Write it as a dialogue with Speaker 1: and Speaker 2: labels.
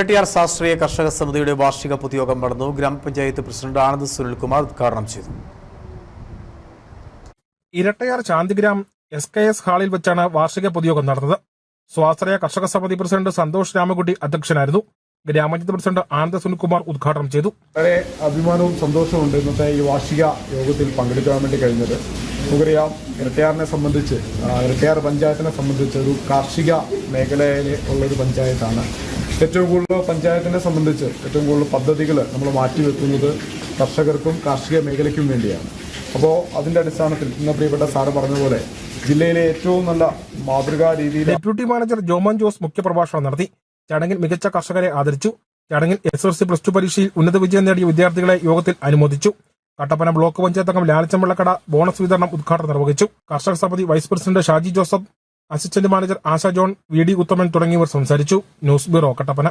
Speaker 1: ഇരട്ടിയാർ ശാസ്ത്രീയ കർഷക സമിതിയുടെ വാർഷിക പൊതുയോഗം നടന്നു. ഗ്രാമപഞ്ചായത്ത് പ്രസിഡന്റ് ആനന്ദ് സുനിൽകുമാർ ഉദ്ഘാടനം ചെയ്തു.
Speaker 2: ഇരട്ടയാർ ശാന്തിഗ്രാം SKS ഹാളിൽ വെച്ചാണ് വാർഷിക പൊതുയോഗം നടന്നത്. സ്വാശ്രയ കർഷക സമിതി പ്രസിഡന്റ് സന്തോഷ് രാമകുട്ടി അധ്യക്ഷനായിരുന്നു. ഗ്രാമപഞ്ചായത്ത് പ്രസിഡന്റ് ആനന്ദ് സുനിൽകുമാർ ഉദ്ഘാടനം ചെയ്തു.
Speaker 3: വളരെ അഭിമാനവും സന്തോഷവും ഇന്നത്തെ ഈ വാർഷിക യോഗത്തിൽ പങ്കെടുക്കാൻ വേണ്ടി കഴിഞ്ഞത്. നമുക്കറിയാം, ഇരട്ടയാറിനെ സംബന്ധിച്ച്, ഇരട്ടയാർ പഞ്ചായത്തിനെ സംബന്ധിച്ച് ഒരു കാർഷിക മേഖലയിൽ ഉള്ളൊരു പഞ്ചായത്താണ്. ഏറ്റവും കൂടുതൽ പഞ്ചായത്തിനെ സംബന്ധിച്ച് ഏറ്റവും കൂടുതൽ പദ്ധതികൾ നമ്മൾ മാറ്റിവെക്കുന്നത് കർഷകർക്കും കാർഷിക മേഖലയ്ക്കും വേണ്ടിയാണ്. അപ്പോൾ അതിന്റെ അടിസ്ഥാനത്തിൽ ഇന്ന് പ്രിയപ്പെട്ട സാറ് പറഞ്ഞതുപോലെ ജില്ലയിലെ ഏറ്റവും നല്ല മാതൃകാ രീതിയിൽ
Speaker 2: ഡെപ്യൂട്ടി മാനേജർ ജോമോൻ ജോസ് മുഖ്യപ്രഭാഷണം നടത്തി. ചടങ്ങിൽ മികച്ച കർഷകരെ ആദരിച്ചു. ചടങ്ങിൽ SSLC +2 പരീക്ഷയിൽ ഉന്നത വിജയം നേടിയ വിദ്യാർത്ഥികളെ യോഗത്തിൽ അനുമോദിച്ചു. കട്ടപ്പന ബ്ലോക്ക് പഞ്ചായത്ത് അംഗം ലാലിച്ചം വെള്ളക്കട ബോണസ് വിതരണം ഉദ്ഘാടനം നിർവഹിച്ചു. കർഷക സമിതി vice president Shaji Joseph, assistant manager Asha John, VD Uthaman തുടങ്ങിയവർ സംസാരിച്ചു. News bureau, Kattappana.